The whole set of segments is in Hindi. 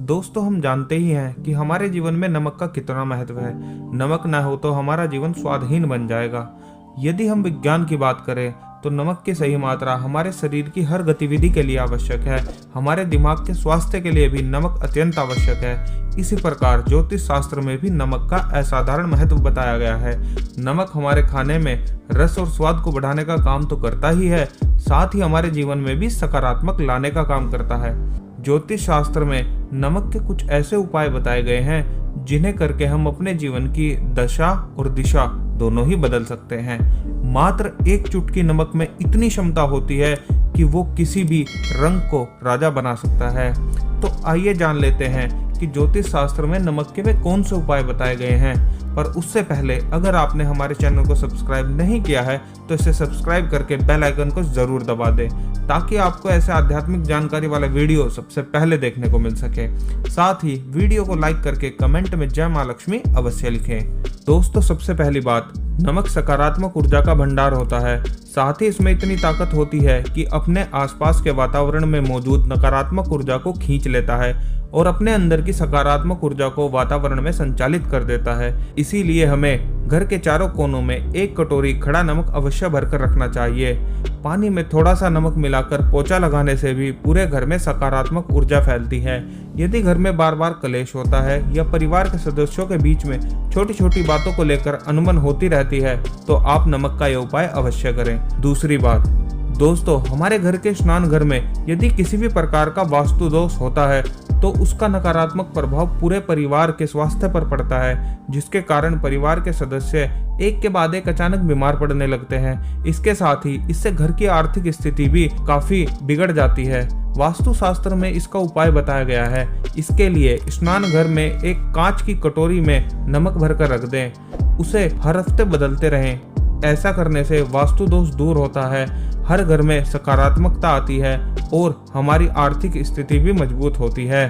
दोस्तों हम जानते ही हैं कि हमारे जीवन में नमक का कितना महत्व है। नमक ना हो तो हमारा जीवन स्वादहीन बन जाएगा। यदि हम विज्ञान की बात करें तो नमक की सही मात्रा हमारे शरीर की हर गतिविधि के लिए आवश्यक है। हमारे दिमाग के स्वास्थ्य के लिए भी नमक अत्यंत आवश्यक है। इसी प्रकार ज्योतिष शास्त्र में भी नमक का असाधारण महत्व बताया गया है। नमक हमारे खाने में रस और स्वाद को बढ़ाने का काम तो करता ही है, साथ ही हमारे जीवन में भी सकारात्मक लाने का काम करता है। ज्योतिष शास्त्र में नमक के कुछ ऐसे उपाय बताए गए हैं जिन्हें करके हम अपने जीवन की दशा और दिशा दोनों ही बदल सकते हैं। मात्र एक चुटकी नमक में इतनी क्षमता होती है कि वो किसी भी रंग को राजा बना सकता है। तो आइए जान लेते हैं कि ज्योतिष शास्त्र में नमक के वे कौन से उपाय बताए गए हैं। पर उससे पहले अगर आपने हमारे चैनल को सब्सक्राइब नहीं किया है तो इसे सब्सक्राइब करके बेल आइकन को जरूर दबा दें, ताकि आपको ऐसे आध्यात्मिक जानकारी वाला वीडियो सबसे पहले देखने को मिल सके। साथ ही वीडियो को लाइक करके कमेंट में जय मां लक्ष्मी अवश्य लिखें। दोस्तों सबसे पहली बात, नमक सकारात्मक ऊर्जा का भंडार होता है। साथ ही इसमें इतनी ताकत होती है कि अपने आसपास के वातावरण में मौजूद नकारात्मक ऊर्जा को खींच लेता है और अपने अंदर की सकारात्मक ऊर्जा को वातावरण में संचालित कर देता है। इसीलिए हमें घर के चारों कोनों में एक कटोरी खड़ा नमक अवश्य भरकर रखना चाहिए। पानी में थोड़ा सा नमक मिलाकर पोंछा लगाने से भी पूरे घर में सकारात्मक ऊर्जा फैलती है। यदि घर में बार बार कलेश होता है या परिवार के सदस्यों के बीच में छोटी छोटी बातों को लेकर अनबन होती रहती है तो आप नमक का यह उपाय अवश्य करें। दूसरी बात, दोस्तों हमारे घर के स्नान घर में यदि किसी भी प्रकार का वास्तु दोष होता है तो उसका नकारात्मक प्रभाव पूरे परिवार के स्वास्थ्य पर पड़ता है, जिसके कारण परिवार के सदस्य एक के बाद एक अचानक बीमार पड़ने लगते हैं। इसके साथ ही इससे घर की आर्थिक स्थिति भी काफी बिगड़ जाती है। वास्तु शास्त्र में इसका उपाय बताया गया है। इसके लिए स्नान घर में एक कांच की कटोरी में नमक भरकर रख दें, उसे हर हफ्ते बदलते रहें। ऐसा करने से वास्तु दोष दूर होता है, हर घर में सकारात्मकता आती है और हमारी आर्थिक स्थिति भी मजबूत होती है।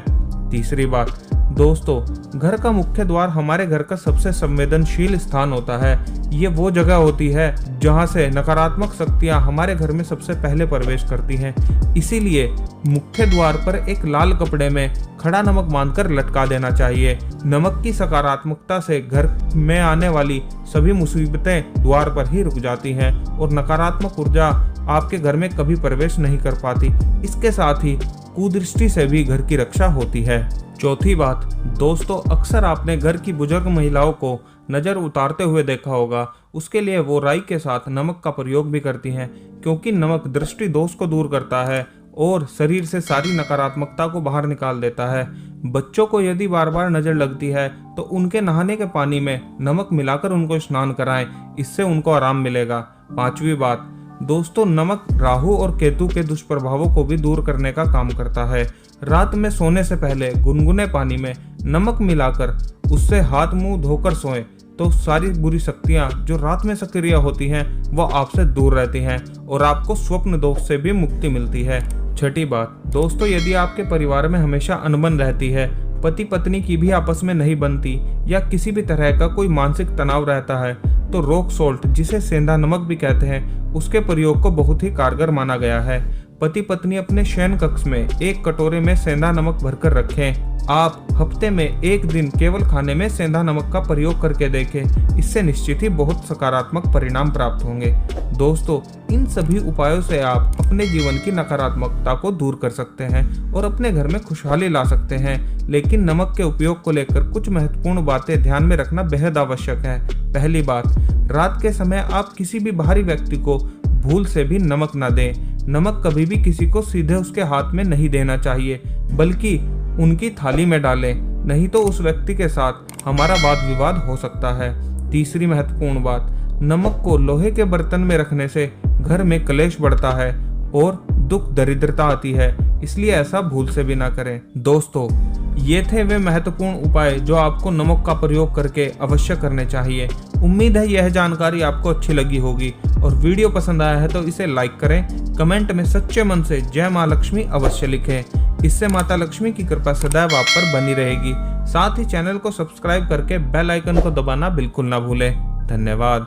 तीसरी बात, दोस्तों घर का मुख्य द्वार हमारे घर का सबसे संवेदनशील स्थान होता है। ये वो जगह होती है जहां से नकारात्मक शक्तियां हमारे घर में सबसे पहले प्रवेश करती हैं। इसीलिए मुख्य द्वार पर एक लाल कपड़े में खड़ा नमक बांधकर लटका देना चाहिए। नमक की सकारात्मकता से घर में आने वाली सभी मुसीबतें द्वार पर ही रुक जाती हैं और नकारात्मक ऊर्जा आपके घर में कभी प्रवेश नहीं कर पाती। इसके साथ ही कुदृष्टि से भी घर की रक्षा होती है। चौथी बात, दोस्तों अक्सर आपने घर की बुजुर्ग महिलाओं को नजर उतारते हुए देखा होगा। उसके लिए वो राई के साथ नमक का प्रयोग भी करती हैं, क्योंकि नमक दृष्टि दोष को दूर करता है और शरीर से सारी नकारात्मकता को बाहर निकाल देता है। बच्चों को यदि बार बार नजर लगती है तो उनके नहाने के पानी में नमक मिलाकर उनको स्नान कराएं, इससे उनको आराम मिलेगा। पांचवी बात, दोस्तों नमक राहु और केतु के दुष्प्रभावों को भी दूर करने का काम करता है। रात में सोने से पहले गुनगुने पानी में नमक मिलाकर उससे हाथ मुंह धोकर सोएं तो सारी बुरी शक्तियां जो रात में सक्रिय होती हैं वह आपसे दूर रहती हैं और आपको स्वप्न दोष से भी मुक्ति मिलती है। छठी बात, दोस्तों यदि आपके परिवार में हमेशा अनबन रहती है, पति पत्नी की भी आपस में नहीं बनती या किसी भी तरह का कोई मानसिक तनाव रहता है तो रॉक सॉल्ट, जिसे सेंधा नमक भी कहते हैं, उसके प्रयोग को बहुत ही कारगर माना गया है। पति पत्नी अपने शयन कक्ष में एक कटोरे में सेंधा नमक भरकर रखें। आप हफ्ते में एक दिन केवल खाने में सेंधा नमक का प्रयोग करके देखें, इससे निश्चित ही बहुत सकारात्मक परिणाम प्राप्त होंगे। दोस्तों इन सभी उपायों से आप अपने जीवन की नकारात्मकता को दूर कर सकते हैं और अपने घर में खुशहाली ला सकते हैं। लेकिन नमक के उपयोग को लेकर कुछ महत्वपूर्ण बातें ध्यान में रखना बेहद आवश्यक है। पहली बात, रात के समय आप किसी भी बाहरी व्यक्ति को भूल से भी नमक न दें। नमक कभी भी किसी को सीधे उसके हाथ में नहीं देना चाहिए, बल्कि उनकी थाली में डालें, नहीं तो उस व्यक्ति के साथ हमारा वाद विवाद हो सकता है। तीसरी महत्वपूर्ण बात, नमक को लोहे के बर्तन में रखने से घर में कलेश बढ़ता है और दुख दरिद्रता आती है, इसलिए ऐसा भूल से भी ना करें। दोस्तों ये थे वे महत्वपूर्ण उपाय जो आपको नमक का प्रयोग करके अवश्य करने चाहिए। उम्मीद है यह जानकारी आपको अच्छी लगी होगी और वीडियो पसंद आया है तो इसे लाइक करें। कमेंट में सच्चे मन से जय मां लक्ष्मी अवश्य लिखें, इससे माता लक्ष्मी की कृपा सदैव आप पर बनी रहेगी। साथ ही चैनल को सब्सक्राइब करके बेल आइकन को दबाना बिल्कुल ना भूलें। धन्यवाद।